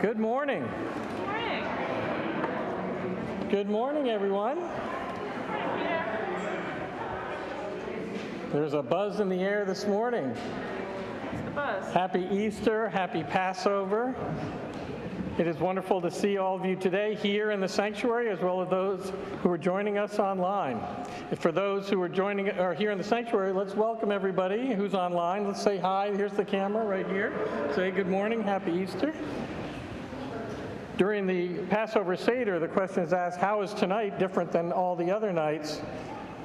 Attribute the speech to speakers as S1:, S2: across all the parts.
S1: Good morning.
S2: Good morning.
S1: Good morning, everyone. There's a buzz in the air this morning.
S2: What's the buzz?
S1: Happy Easter, happy Passover. It is wonderful to see all of you today here in the sanctuary, as well as those who are joining us online. For those who are here in the sanctuary, let's welcome everybody who's online. Let's say hi. Here's the camera right here. Say good morning, happy Easter. During the Passover Seder, the question is asked, how is tonight different than all the other nights?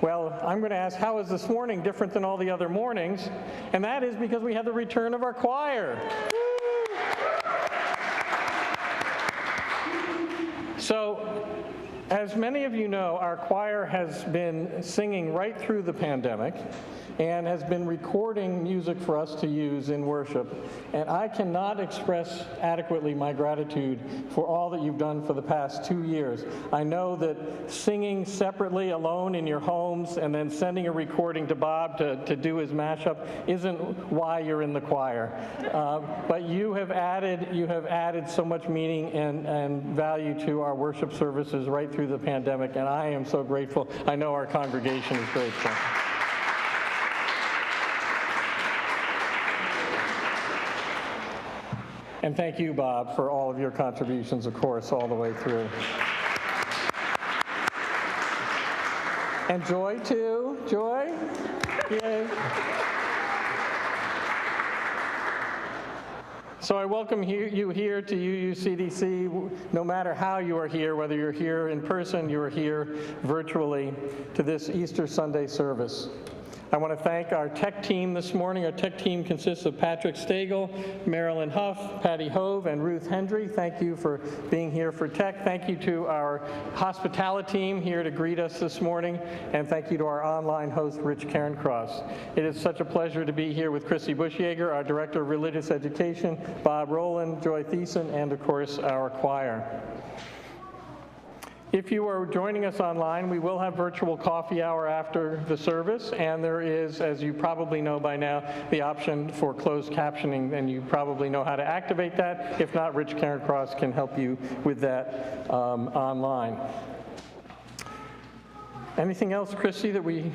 S1: Well, I'm going to ask, how is this morning different than all the other mornings? And that is because we have the return of our choir. So, as many of you know, our choir has been singing right through the pandemic and has been recording music for us to use in worship. And I cannot express adequately my gratitude for all that you've done for the past 2 years. I know that singing separately alone in your homes and then sending a recording to Bob to do his mashup isn't why you're in the choir. But you have added so much meaning and value to our worship services right through the pandemic, and I am so grateful. I know our congregation is grateful. And thank you, Bob, for all of your contributions, of course, all the way through. And Joy, too. Joy? Yay. So I welcome you here to UUCDC, no matter how you are here, whether you're here in person, you're here virtually, to this Easter Sunday service. I want to thank our tech team this morning. Our tech team consists of Patrick Stagel, Marilyn Huff, Patty Hove, and Ruth Hendry. Thank you for being here for tech. Thank you to our hospitality team here to greet us this morning. And thank you to our online host, Rich Cairncross. It is such a pleasure to be here with Chrissy Bushyeager, our Director of Religious Education, Bob Rowland, Joy Thiessen, and of course, our choir. If you are joining us online, we will have virtual coffee hour after the service, and there is, as you probably know by now, the option for closed captioning, and you probably know how to activate that. If not, Rich Cairncross can help you with that online. Anything else, Chrissy, that we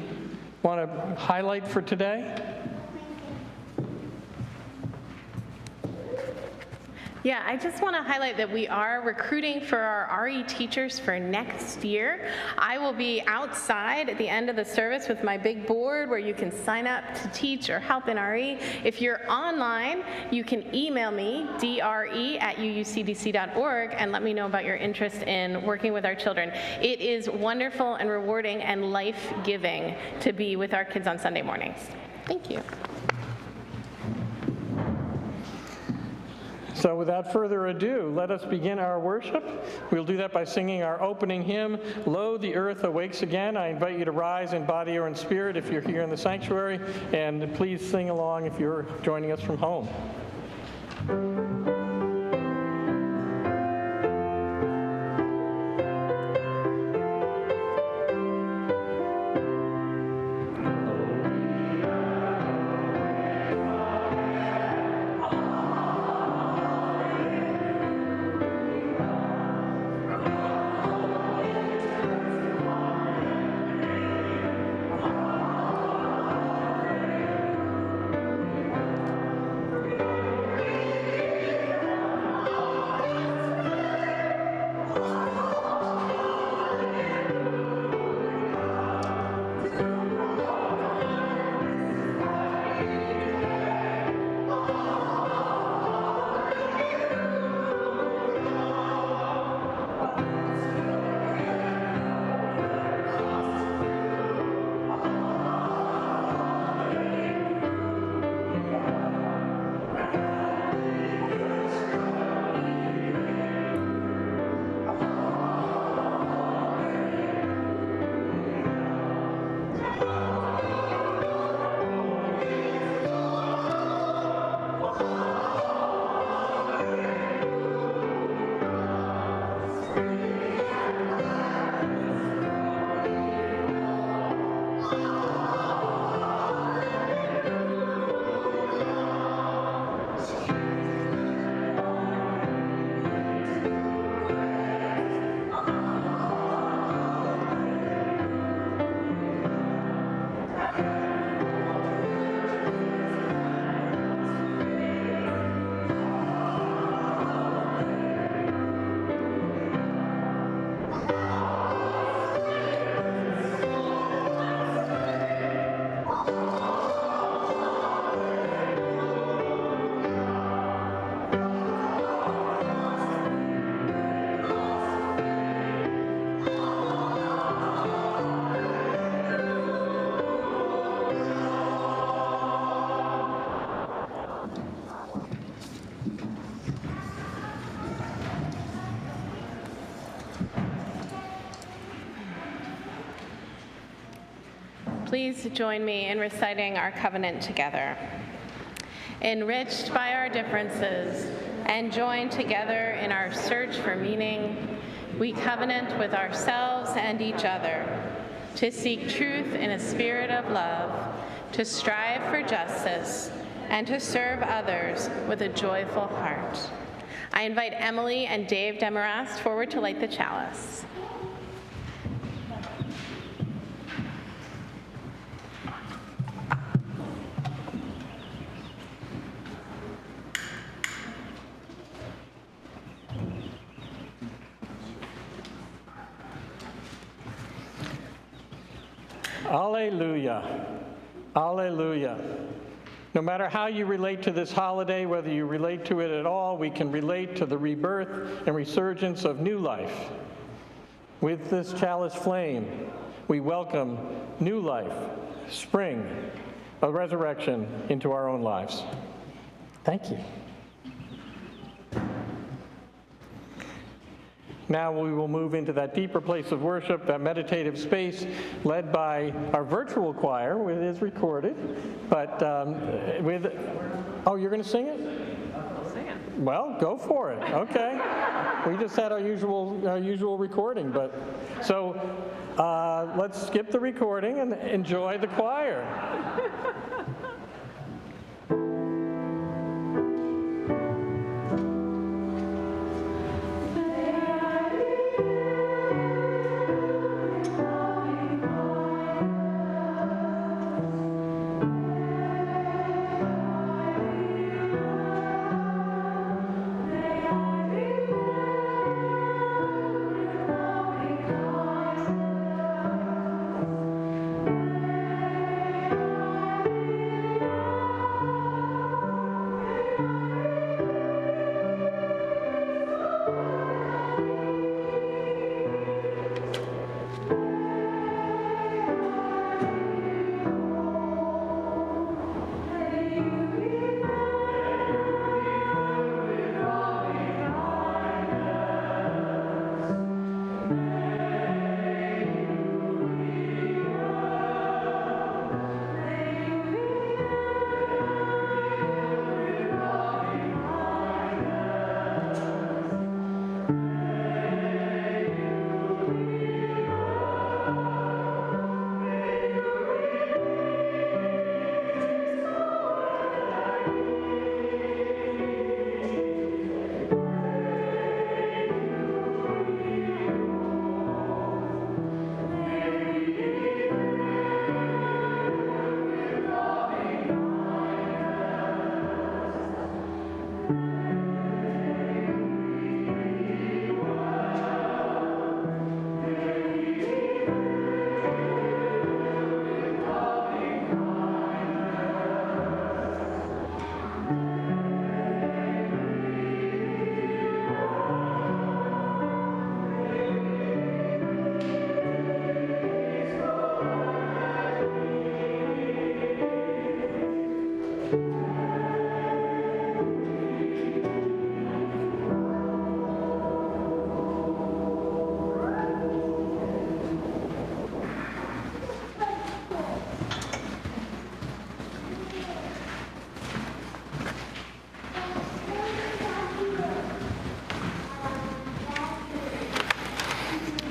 S1: want to highlight for today?
S2: Yeah, I just want to highlight that we are recruiting for our RE teachers for next year. I will be outside at the end of the service with my big board where you can sign up to teach or help in RE. If you're online, you can email me, dre@uucdc.org, and let me know about your interest in working with our children. It is wonderful and rewarding and life-giving to be with our kids on Sunday mornings. Thank you.
S1: So without further ado, let us begin our worship. We'll do that by singing our opening hymn, Lo, the Earth Awakes Again. I invite you to rise in body or in spirit if you're here in the sanctuary, and please sing along if you're joining us from home.
S2: Please join me in reciting our covenant together. Enriched by our differences and joined together in our search for meaning, we covenant with ourselves and each other to seek truth in a spirit of love, to strive for justice, and to serve others with a joyful heart. I invite Emily and Dave Demarest forward to light the chalice.
S1: Alleluia. Alleluia. No matter how you relate to this holiday, whether you relate to it at all, we can relate to the rebirth and resurgence of new life. With this chalice flame, we welcome new life, spring, a resurrection into our own lives. Thank you. Now we will move into that deeper place of worship, that meditative space led by our virtual choir. It is recorded, but oh, you're going to sing it?
S2: I'll sing it.
S1: Well, go for it. Okay. We just had our usual recording, but so let's skip the recording and enjoy the choir.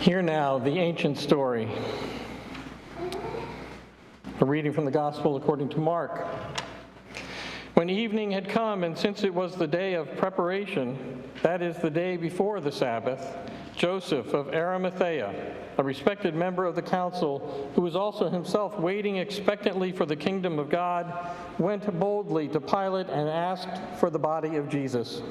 S1: Hear now the ancient story. A reading from the Gospel according to Mark. When evening had come, and since it was the day of preparation, that is, the day before the Sabbath, Joseph of Arimathea, a respected member of the council, who was also himself waiting expectantly for the kingdom of God, went boldly to Pilate and asked for the body of Jesus.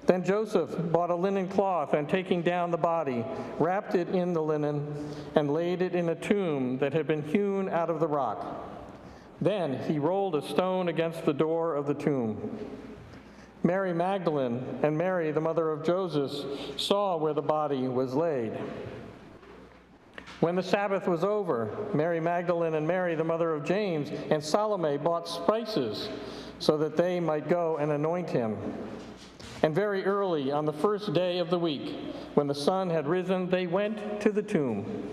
S1: Then Joseph bought a linen cloth, and taking down the body, wrapped it in the linen, and laid it in a tomb that had been hewn out of the rock. Then he rolled a stone against the door of the tomb. Mary Magdalene and Mary, the mother of Joseph, saw where the body was laid. When the Sabbath was over, Mary Magdalene and Mary, the mother of James, and Salome bought spices so that they might go and anoint him. And very early on the first day of the week, when the sun had risen, they went to the tomb.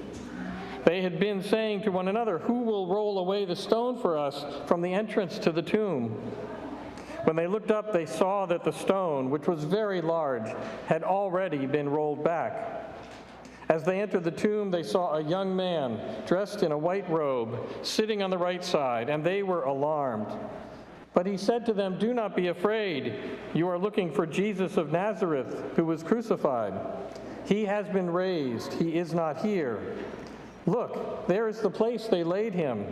S1: They had been saying to one another, "Who will roll away the stone for us from the entrance to the tomb?" When they looked up, they saw that the stone, which was very large, had already been rolled back. As they entered the tomb, they saw a young man dressed in a white robe, sitting on the right side, and they were alarmed. But he said to them, "Do not be afraid. You are looking for Jesus of Nazareth, who was crucified. He has been raised. He is not here. Look, there is the place they laid him.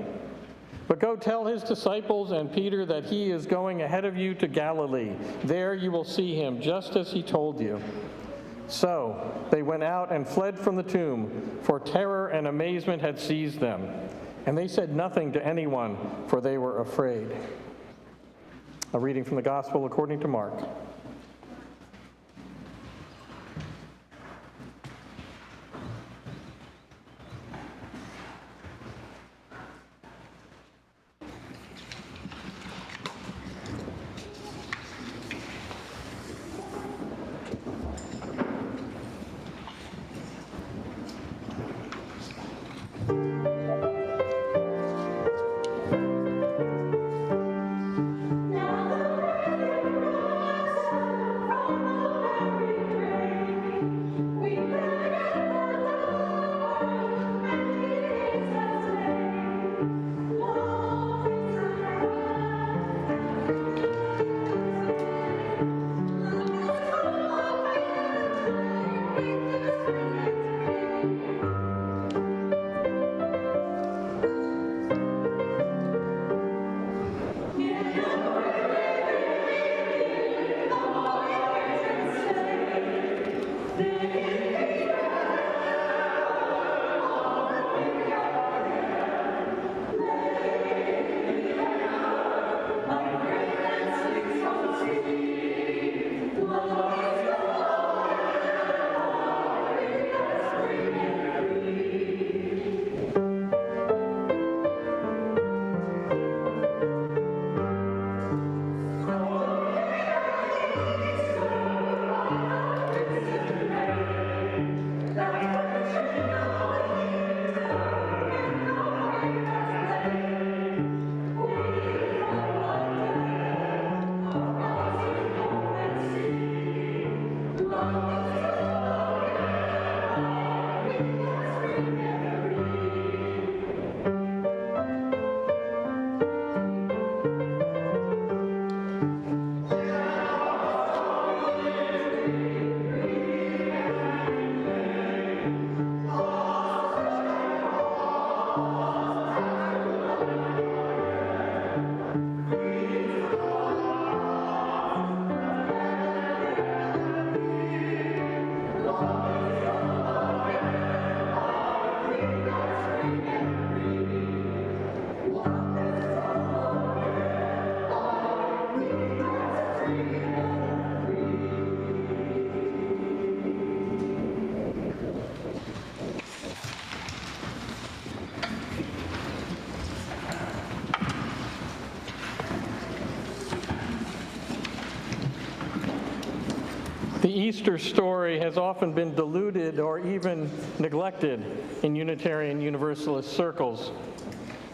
S1: But go tell his disciples and Peter that he is going ahead of you to Galilee. There you will see him, just as he told you." So they went out and fled from the tomb, for terror and amazement had seized them. And they said nothing to anyone, for they were afraid. A reading from the Gospel according to Mark. The Easter story has often been diluted or even neglected in Unitarian Universalist circles.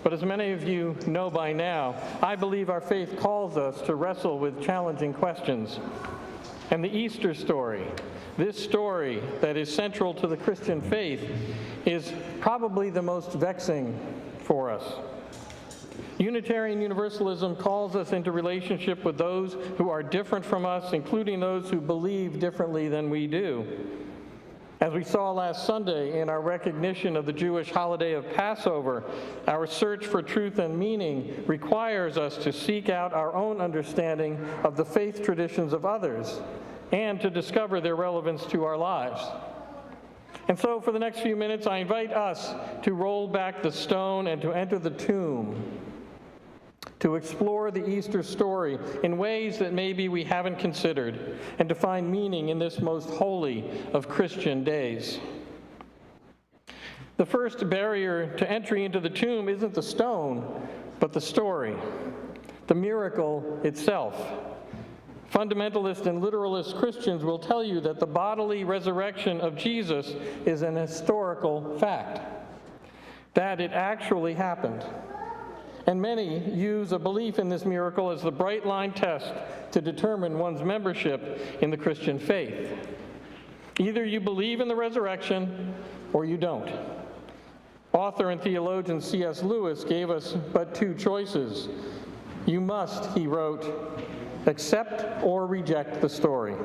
S1: But as many of you know by now, I believe our faith calls us to wrestle with challenging questions. And the Easter story, this story that is central to the Christian faith, is probably the most vexing for us. Unitarian Universalism calls us into relationship with those who are different from us, including those who believe differently than we do. As we saw last Sunday in our recognition of the Jewish holiday of Passover, our search for truth and meaning requires us to seek out our own understanding of the faith traditions of others and to discover their relevance to our lives. And so for the next few minutes, I invite us to roll back the stone and to enter the tomb, to explore the Easter story in ways that maybe we haven't considered, and to find meaning in this most holy of Christian days. The first barrier to entry into the tomb isn't the stone, but the story, the miracle itself. Fundamentalist and literalist Christians will tell you that the bodily resurrection of Jesus is an historical fact. that it actually happened. And many use a belief in this miracle as the bright line test to determine one's membership in the Christian faith. Either you believe in the resurrection or you don't. Author and theologian C.S. Lewis gave us but two choices. You must, he wrote, accept or reject the story.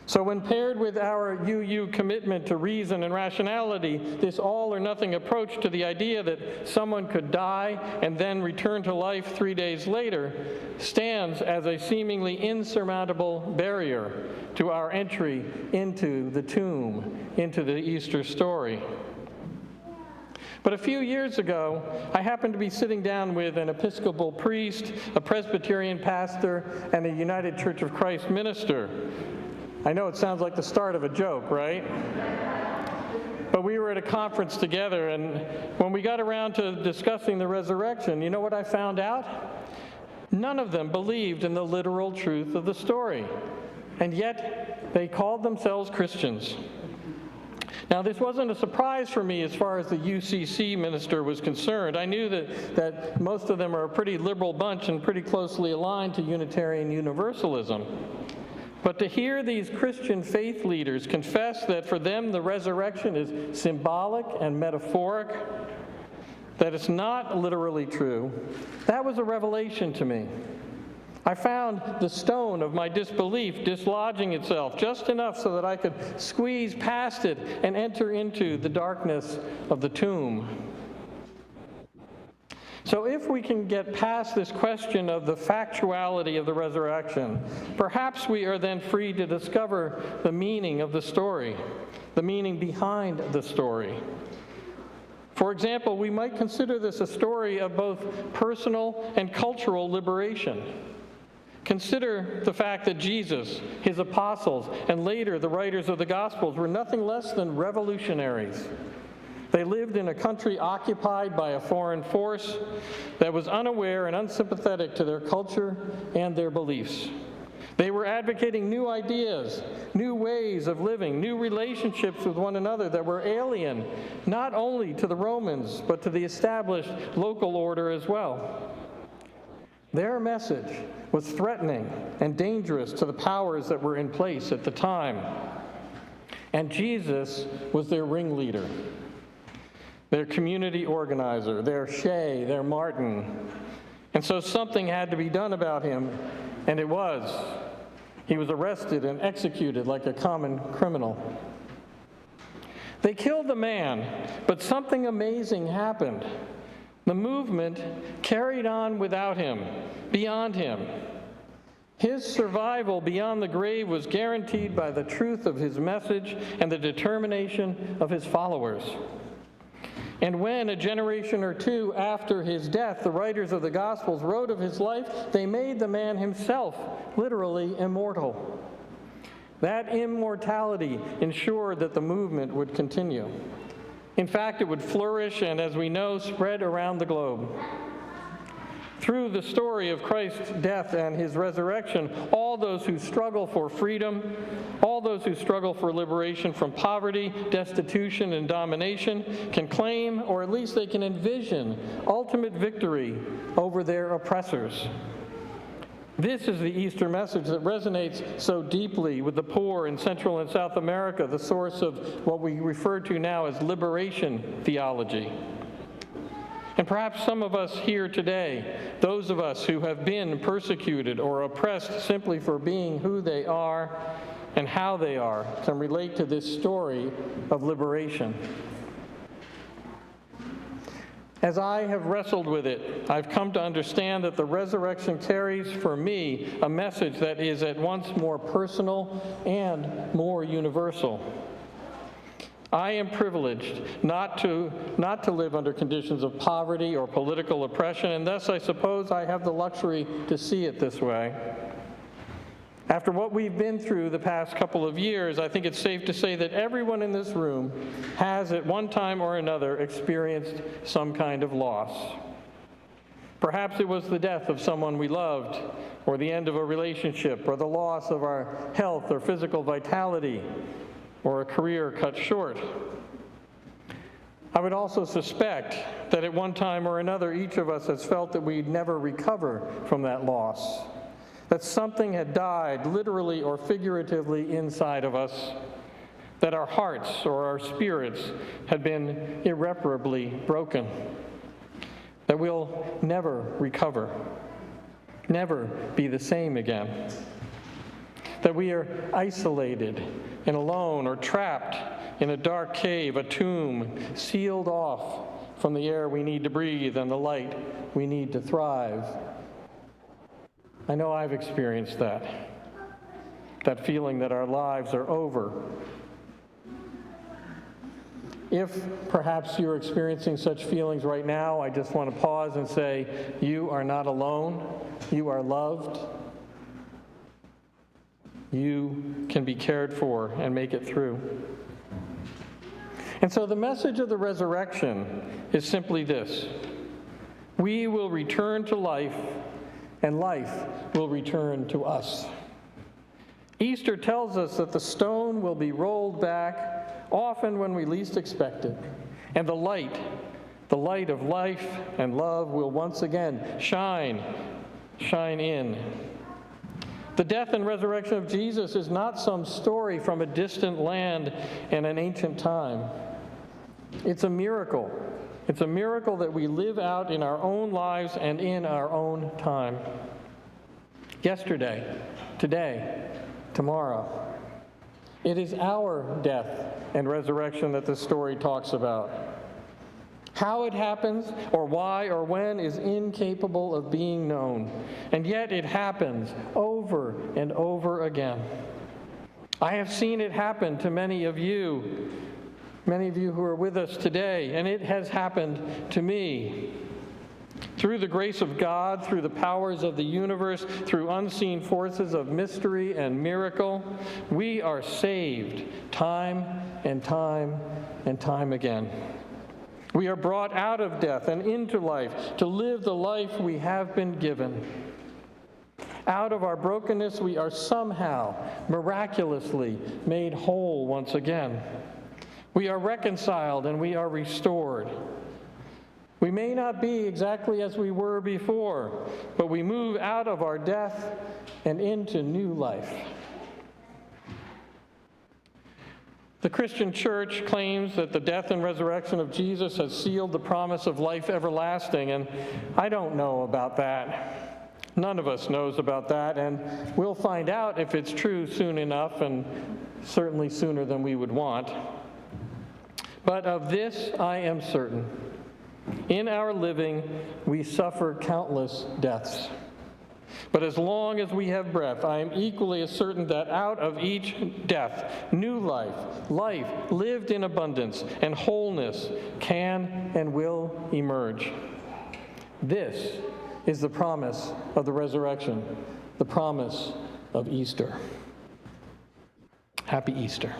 S1: So when paired with our UU commitment to reason and rationality, this all-or-nothing approach to the idea that someone could die and then return to life 3 days later stands as a seemingly insurmountable barrier to our entry into the tomb, into the Easter story. But a few years ago, I happened to be sitting down with an Episcopal priest, a Presbyterian pastor, and a United Church of Christ minister. I know it sounds like the start of a joke, right? But we were at a conference together, and when we got around to discussing the resurrection, you know what I found out? None of them believed in the literal truth of the story, and yet they called themselves Christians. Now, this wasn't a surprise for me as far as the UCC minister was concerned. I knew that most of them are a pretty liberal bunch and pretty closely aligned to Unitarian Universalism. But to hear these Christian faith leaders confess that for them the resurrection is symbolic and metaphoric, that it's not literally true, that was a revelation to me. I found the stone of my disbelief dislodging itself just enough so that I could squeeze past it and enter into the darkness of the tomb. So if we can get past this question of the factuality of the resurrection, perhaps we are then free to discover the meaning of the story, the meaning behind the story. For example, we might consider this a story of both personal and cultural liberation. Consider the fact that Jesus, his apostles, and later the writers of the Gospels were nothing less than revolutionaries. They lived in a country occupied by a foreign force that was unaware and unsympathetic to their culture and their beliefs. They were advocating new ideas, new ways of living, new relationships with one another that were alien not only to the Romans, but to the established local order as well. Their message was threatening and dangerous to the powers that were in place at the time. And Jesus was their ringleader, their community organizer, their Shea, their Martin. And so something had to be done about him, and it was. He was arrested and executed like a common criminal. They killed the man, but something amazing happened. The movement carried on without him, beyond him. His survival beyond the grave was guaranteed by the truth of his message and the determination of his followers. And when, a generation or two after his death, the writers of the Gospels wrote of his life, they made the man himself literally immortal. That immortality ensured that the movement would continue. In fact, it would flourish and, as we know, spread around the globe. Through the story of Christ's death and his resurrection, all those who struggle for freedom, all those who struggle for liberation from poverty, destitution, and domination can claim, or at least they can envision, ultimate victory over their oppressors. This is the Easter message that resonates so deeply with the poor in Central and South America, the source of what we refer to now as liberation theology. And perhaps some of us here today, those of us who have been persecuted or oppressed simply for being who they are and how they are, can relate to this story of liberation. As I have wrestled with it, I've come to understand that the resurrection carries for me a message that is at once more personal and more universal. I am privileged not to live under conditions of poverty or political oppression, and thus I suppose I have the luxury to see it this way. After what we've been through the past couple of years, I think it's safe to say that everyone in this room has at one time or another experienced some kind of loss. Perhaps it was the death of someone we loved, or the end of a relationship, or the loss of our health or physical vitality, or a career cut short. I would also suspect that at one time or another, each of us has felt that we'd never recover from that loss, that something had died, literally or figuratively, inside of us, that our hearts or our spirits had been irreparably broken, that we'll never recover, never be the same again, that we are isolated and alone or trapped in a dark cave, a tomb, sealed off from the air we need to breathe and the light we need to thrive. I know I've experienced that feeling that our lives are over. If perhaps you're experiencing such feelings right now, I just want to pause and say, you are not alone. You are loved. You can be cared for and make it through. And so the message of the resurrection is simply this: we will return to life, and life will return to us. Easter tells us that the stone will be rolled back, often when we least expect it, and the light of life and love will once again shine in. The death and resurrection of Jesus is not some story from a distant land and an ancient time. It's a miracle. It's a miracle that we live out in our own lives and in our own time. Yesterday, today, tomorrow. It is our death and resurrection that the story talks about. How it happens, or why, or when, is incapable of being known. And yet it happens over and over again. I have seen it happen to many of you who are with us today, and it has happened to me. Through the grace of God, through the powers of the universe, through unseen forces of mystery and miracle, we are saved time and time and time again. We are brought out of death and into life to live the life we have been given. Out of our brokenness, we are somehow miraculously made whole once again. We are reconciled and we are restored. We may not be exactly as we were before, but we move out of our death and into new life. The Christian church claims that the death and resurrection of Jesus has sealed the promise of life everlasting, and I don't know about that. None of us knows about that, and we'll find out if it's true soon enough, and certainly sooner than we would want. But of this I am certain. In our living, we suffer countless deaths. But as long as we have breath, I am equally as certain that out of each death, new life lived in abundance, and wholeness can and will emerge. This is the promise of the resurrection, the promise of Easter. Happy Easter.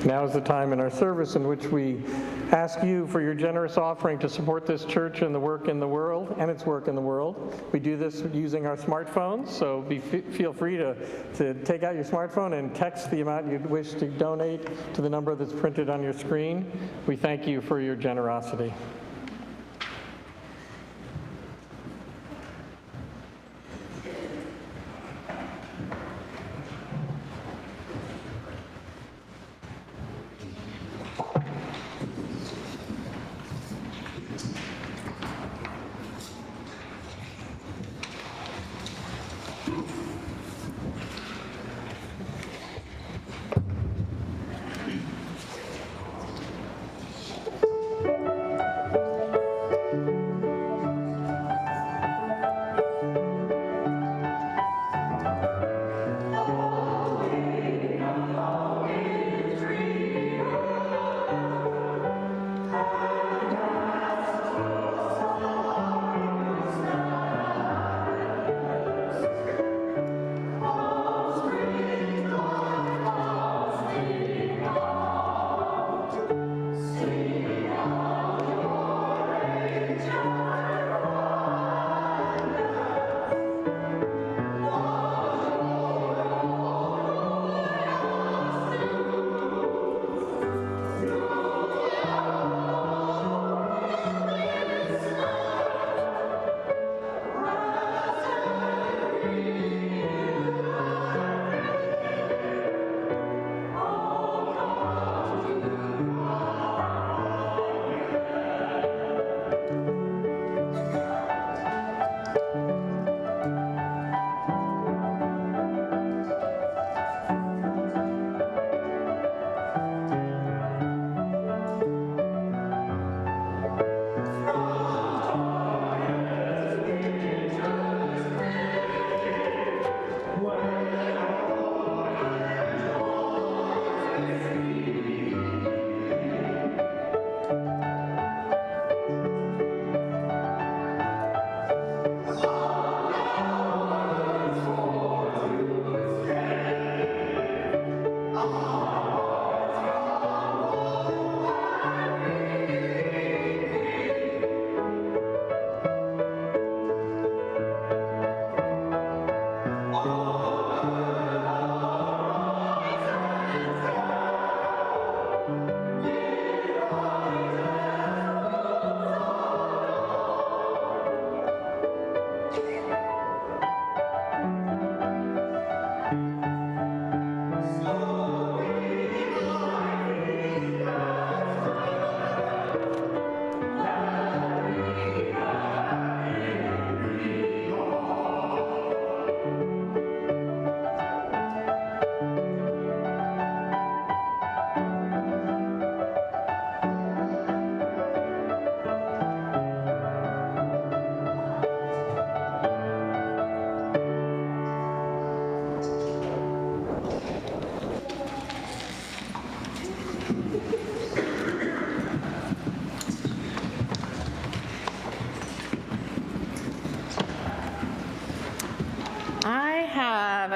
S1: Now is the time in our service in which we ask you for your generous offering to support this church and the work in the world, and its work in the world. We do this using our smartphones, so feel free to take out your smartphone and text the amount you'd wish to donate to the number that's printed on your screen. We thank you for your generosity.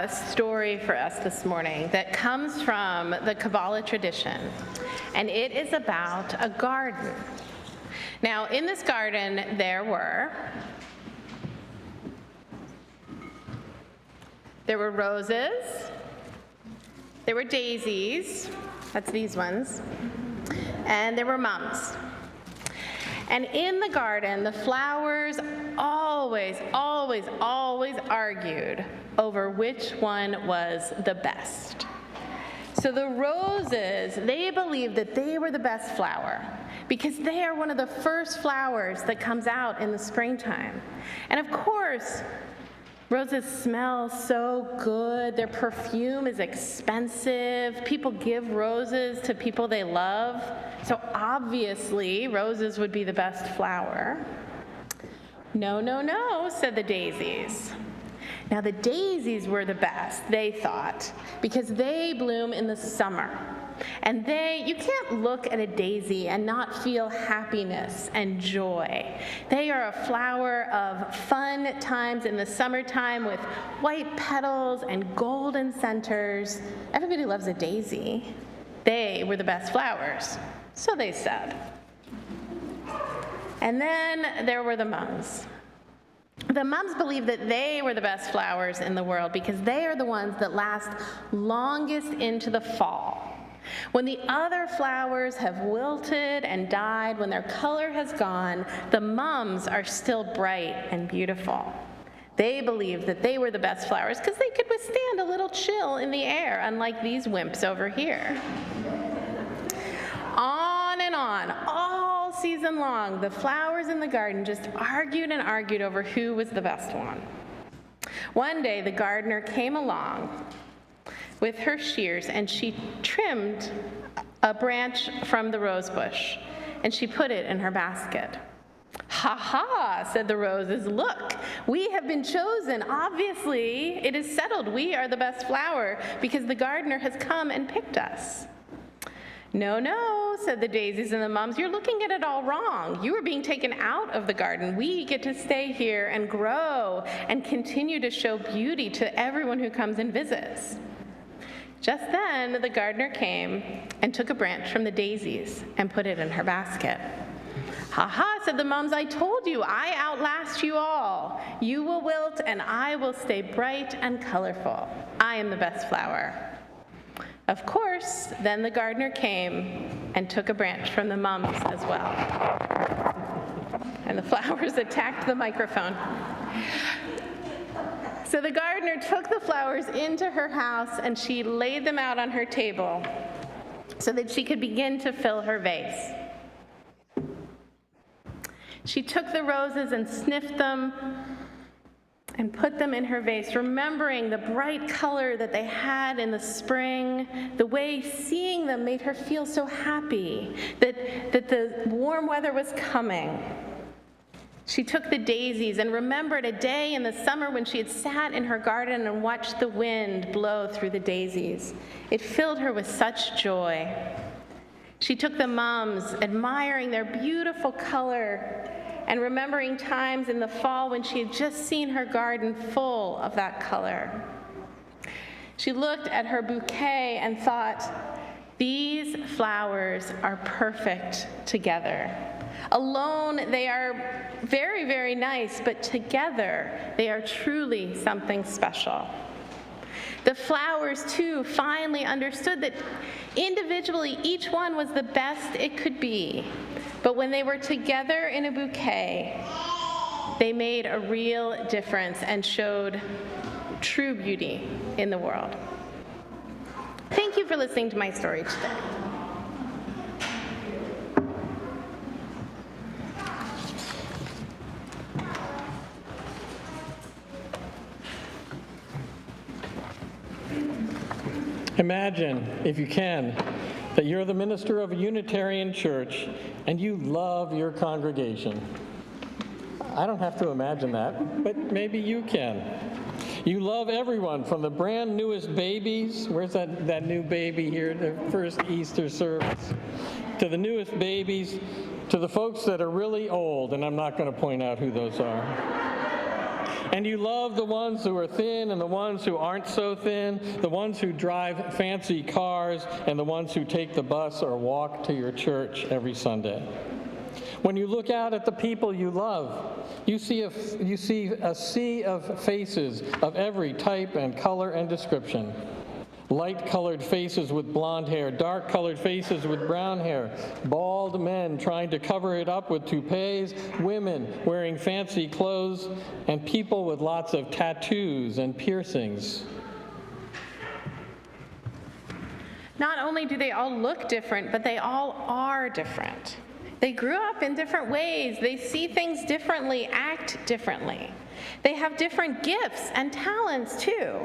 S2: a story for us this morning that comes from the Kabbalah tradition, and it is about a garden. Now, in this garden, there were roses, there were daisies, that's these ones, and there were mums. And in the garden, the flowers always argued over which one was the best. So the roses, they believed that they were the best flower because they are one of the first flowers that comes out in the springtime. And of course, roses smell so good. Their perfume is expensive. People give roses to people they love. So obviously, roses would be the best flower. No, said the daisies. Now, the daisies were the best, they thought, because they bloom in the summer. And you can't look at a daisy and not feel happiness and joy. They are a flower of fun times in the summertime with white petals and golden centers. Everybody loves a daisy. They were the best flowers, so they said. And then there were the mums. The mums believed that they were the best flowers in the world because they are the ones that last longest into the fall. When the other flowers have wilted and died, when their color has gone, the mums are still bright and beautiful. They believed that they were the best flowers because they could withstand a little chill in the air, unlike these wimps over here. On and on, all season long, the flowers in the garden just argued and argued over who was the best one. One day, the gardener came along with her shears, and she trimmed a branch from the rose bush, and she put it in her basket. "Ha ha," said the roses, "look, we have been chosen. Obviously, it is settled. We are the best flower because the gardener has come and picked us." No, said the daisies and the mums, "you're looking at it all wrong. You are being taken out of the garden. We get to stay here and grow and continue to show beauty to everyone who comes and visits." Just then, the gardener came and took a branch from the daisies and put it in her basket. "Ha ha," said the mums, "I told you, I outlast you all. You will wilt and I will stay bright and colorful. I am the best flower." Of course, then the gardener came and took a branch from the mums as well. And the flowers attacked the microphone. So the gardener took the flowers into her house and she laid them out on her table so that she could begin to fill her vase. She took the roses and sniffed them and put them in her vase, remembering the bright color that they had in the spring, the way seeing them made her feel so happy that the warm weather was coming. She took the daisies and remembered a day in the summer when she had sat in her garden and watched the wind blow through the daisies. It filled her with such joy. She took the mums, admiring their beautiful color and remembering times in the fall when she had just seen her garden full of that color. She looked at her bouquet and thought, "These flowers are perfect together. Alone, they are very, very nice, but together, they are truly something special." The flowers, too, finally understood that individually, each one was the best it could be. But when they were together in a bouquet, they made a real difference and showed true beauty in the world. Thank you for listening to my story today.
S1: Imagine, if you can, that you're the minister of a Unitarian church and you love your congregation. I don't have to imagine that, but maybe you can. You love everyone from the brand newest babies. Where's that new baby here, the first Easter service? To the newest babies, to the folks that are really old, and I'm not going to point out who those are. And you love the ones who are thin and the ones who aren't so thin, the ones who drive fancy cars and the ones who take the bus or walk to your church every Sunday. When you look out at the people you love, you see a sea of faces of every type and color and description. Light-colored faces with blonde hair, dark-colored faces with brown hair, bald men trying to cover it up with toupees, women wearing fancy clothes, and people with lots of tattoos and piercings.
S2: Not only do they all look different, but they all are different. They grew up in different ways. They see things differently, act differently. They have different gifts and talents, too.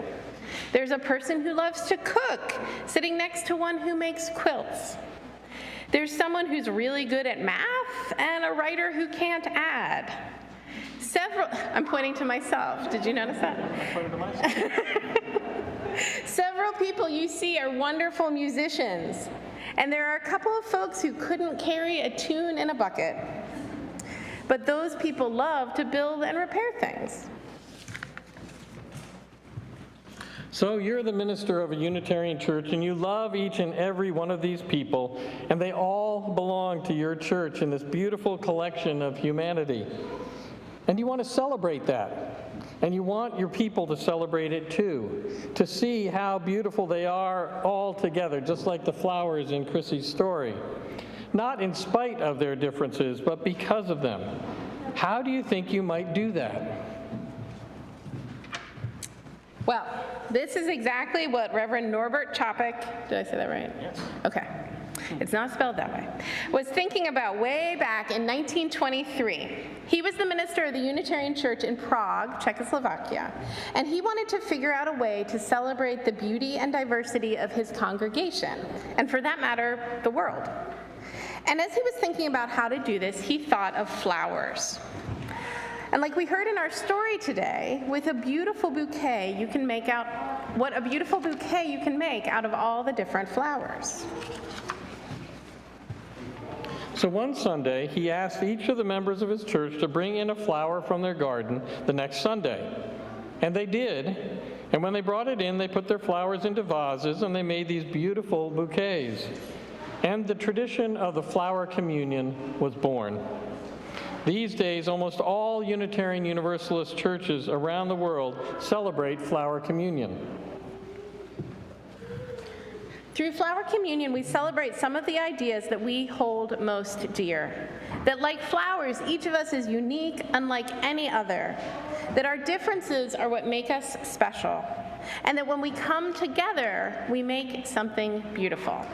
S2: There's a person who loves to cook, sitting next to one who makes quilts. There's someone who's really good at math and a writer who can't add. I'm pointing to myself. Did you notice that?
S1: I'm pointing to myself.
S2: Several people you see are wonderful musicians. And there are a couple of folks who couldn't carry a tune in a bucket. But those people love to build and repair things.
S1: So you're the minister of a Unitarian church, and you love each and every one of these people, and they all belong to your church in this beautiful collection of humanity. And you want to celebrate that. And you want your people to celebrate it too, to see how beautiful they are all together, just like the flowers in Chrissy's story. Not in spite of their differences, but because of them. How do you think you might do that?
S2: Well, this is exactly what Reverend Norbert Chapek, did I say that right?
S1: Yes.
S2: Okay. It's not spelled that way, was thinking about way back in 1923. He was the minister of the Unitarian Church in Prague, Czechoslovakia, and he wanted to figure out a way to celebrate the beauty and diversity of his congregation, and for that matter, the world. And as he was thinking about how to do this, he thought of flowers. And like we heard in our story today, with a beautiful bouquet, you can make out what a beautiful bouquet you can make out of all the different flowers.
S1: So one Sunday, he asked each of the members of his church to bring in a flower from their garden the next Sunday. And they did. And when they brought it in, they put their flowers into vases, and they made these beautiful bouquets. And the tradition of the flower communion was born. These days, almost all Unitarian Universalist churches around the world celebrate flower communion.
S2: Through flower communion, we celebrate some of the ideas that we hold most dear. That like flowers, each of us is unique, unlike any other. That our differences are what make us special. And that when we come together, we make something beautiful.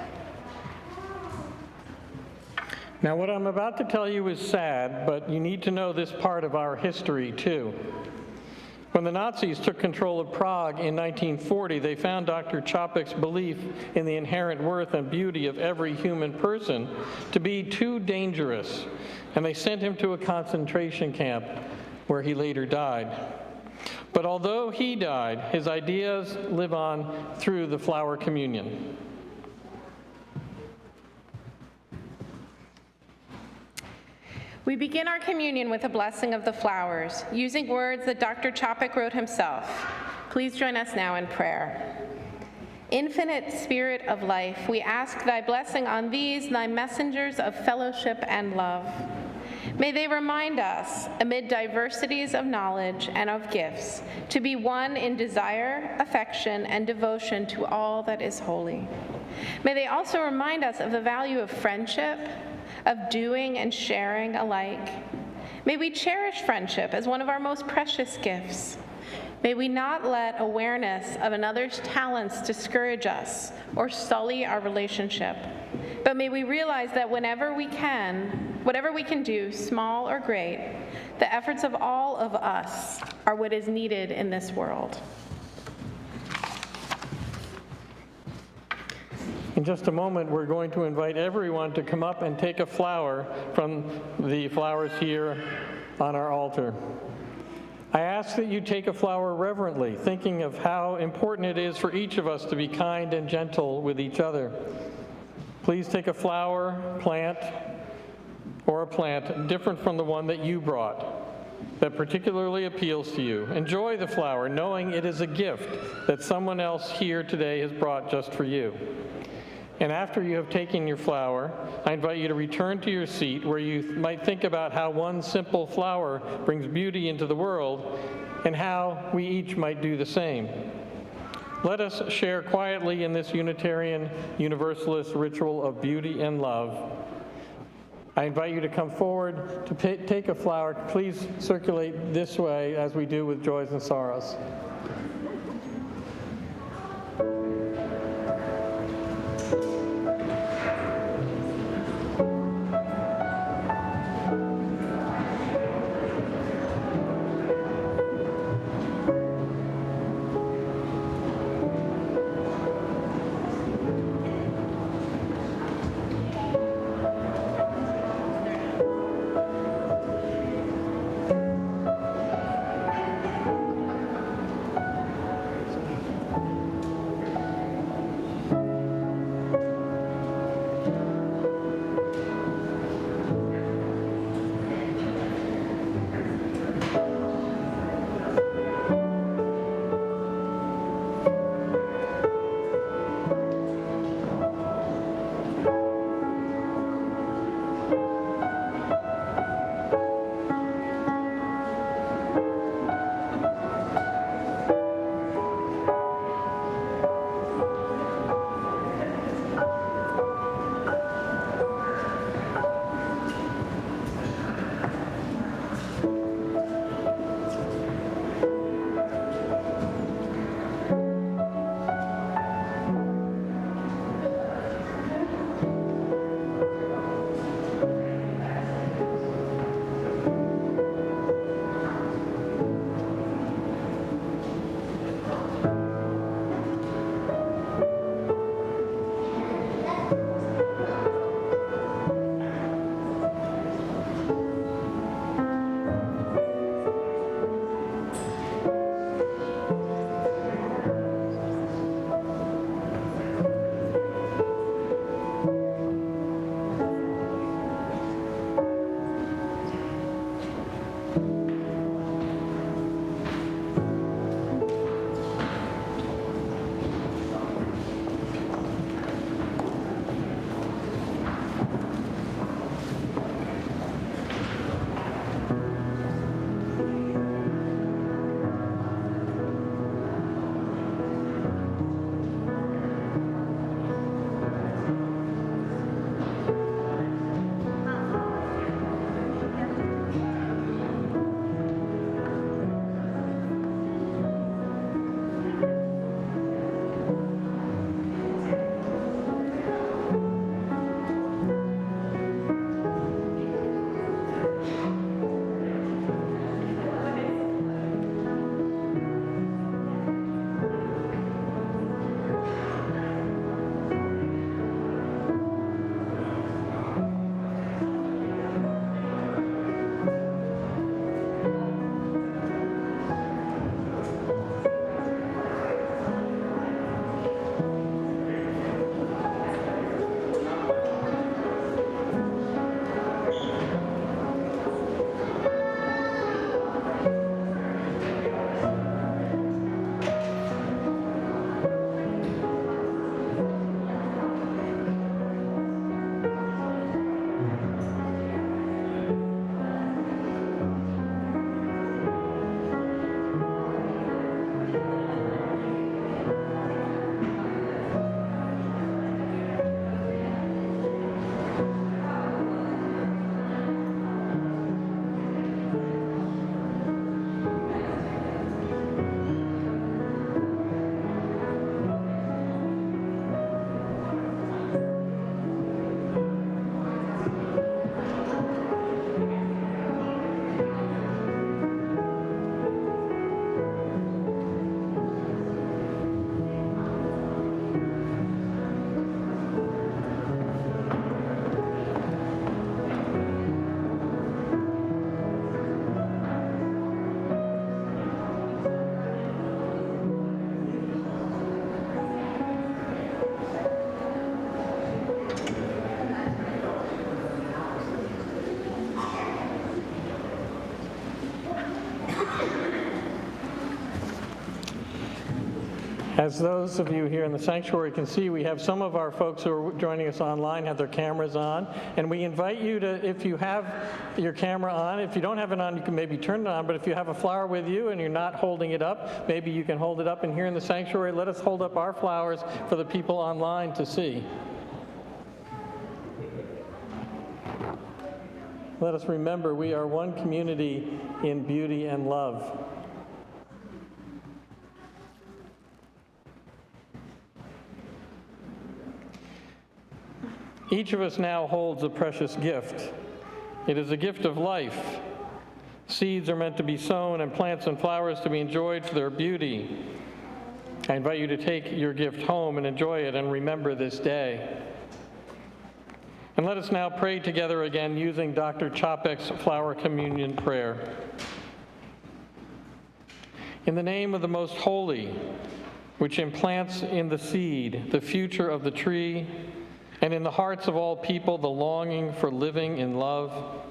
S1: Now, what I'm about to tell you is sad, but you need to know this part of our history, too. When the Nazis took control of Prague in 1940, they found Dr. Chapek's belief in the inherent worth and beauty of every human person to be too dangerous, and they sent him to a concentration camp where he later died. But although he died, his ideas live on through the flower communion.
S2: We begin our communion with a blessing of the flowers, using words that Dr. Chapek wrote himself. Please join us now in prayer. Infinite Spirit of life, we ask thy blessing on these, thy messengers of fellowship and love. May they remind us, amid diversities of knowledge and of gifts, to be one in desire, affection, and devotion to all that is holy. May they also remind us of the value of friendship, of doing and sharing alike. May we cherish friendship as one of our most precious gifts. May we not let awareness of another's talents discourage us or sully our relationship, but may we realize that whatever we can do, small or great, the efforts of all of us are what is needed in this world.
S1: In just a moment, we're going to invite everyone to come up and take a flower from the flowers here on our altar. I ask that you take a flower reverently, thinking of how important it is for each of us to be kind and gentle with each other. Please take a flower, plant, or a plant different from the one that you brought. that particularly appeals to you. Enjoy the flower, knowing it is a gift that someone else here today has brought just for you. And after you have taken your flower, I invite you to return to your seat where you might think about how one simple flower brings beauty into the world and how we each might do the same. Let us share quietly in this Unitarian Universalist ritual of beauty and love. I invite you to come forward to take a flower. Please circulate this way as we do with joys and sorrows. As those of you here in the sanctuary can see, we have some of our folks who are joining us online have their cameras on, and we invite you to, if you have your camera on, if you don't have it on, you can maybe turn it on, but if you have a flower with you and you're not holding it up, maybe you can hold it up. And here in the sanctuary, let us hold up our flowers for the people online to see. Let us remember we are one community in beauty and love. Each of us now holds a precious gift. It is a gift of life. Seeds are meant to be sown and plants and flowers to be enjoyed for their beauty. I invite you to take your gift home and enjoy it and remember this day. And let us now pray together again using Dr. Chapek's Flower Communion Prayer. In the name of the Most Holy, which implants in the seed the future of the tree, and in the hearts of all people the longing for living in love.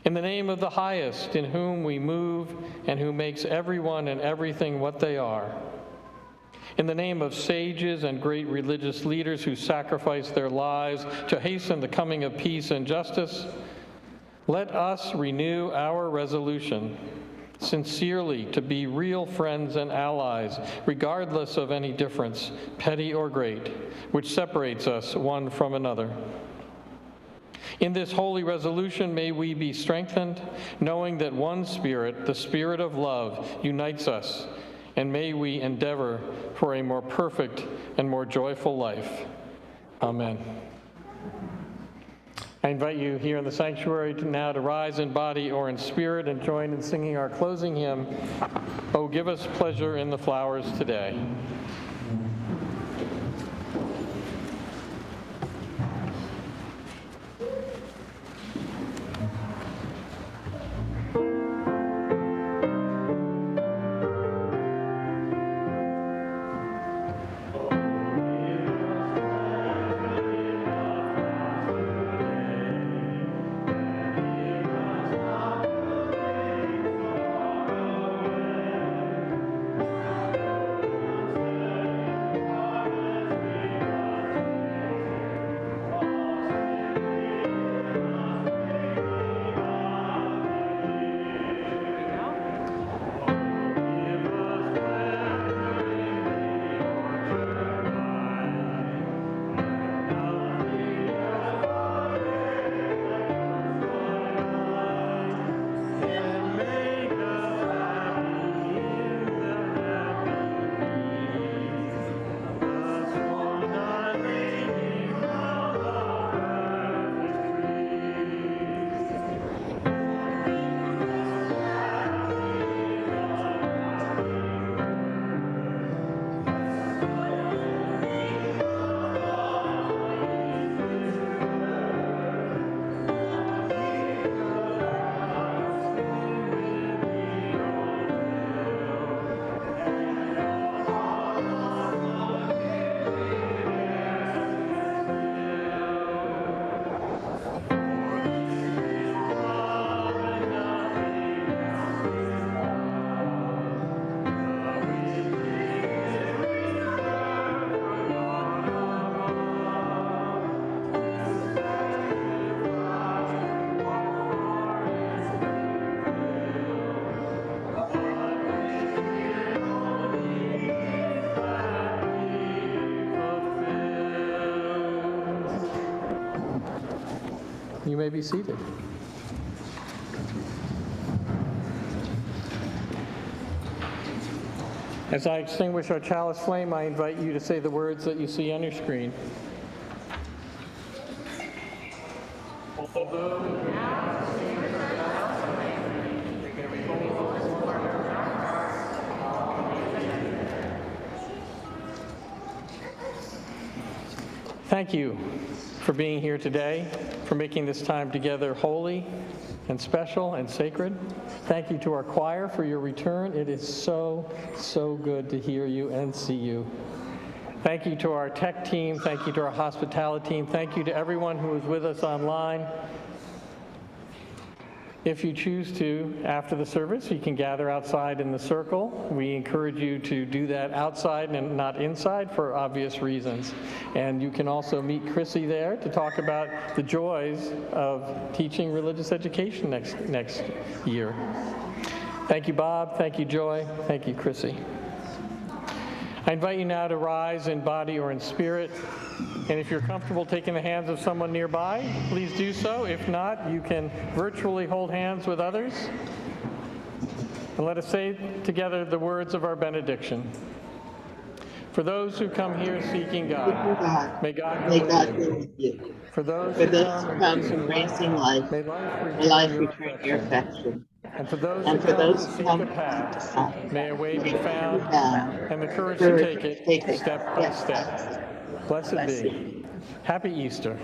S1: In the name of the Highest, in whom we move and who makes everyone and everything what they are. In the name of sages and great religious leaders who sacrifice their lives to hasten the coming of peace and justice, let us renew our resolution sincerely to be real friends and allies, regardless of any difference, petty or great, which separates us one from another. In this holy resolution, may we be strengthened, knowing that one Spirit, the Spirit of love, unites us, and may we endeavor for a more perfect and more joyful life. Amen. I invite you here in the sanctuary now to rise in body or in spirit and join in singing our closing hymn, "Oh, Give Us Pleasure in the Flowers Today." You may be seated. As I extinguish our chalice flame, I invite you to say the words that you see on your screen. Thank you for being here today, for making this time together holy and special and sacred. Thank you to our choir for your return. It is so, so good to hear you and see you. Thank you to our tech team. Thank you to our hospitality team. Thank you to everyone who is with us online. If you choose to, after the service, you can gather outside in the circle. We encourage you to do that outside and not inside for obvious reasons. And you can also meet Chrissy there to talk about the joys of teaching religious education next year. Thank you, Bob. Thank you, Joy. Thank you, Chrissy. I invite you now to rise in body or in spirit. And if you're comfortable taking the hands of someone nearby, please do so. If not, you can virtually hold hands with others. And let us say together the words of our benediction. For those who come here seeking God, may God go with you. For those who come embracing life, may life return your affection. And for those who come to seek a path, may a way be found and the courage to take it step by step. Blessed be. Happy Easter.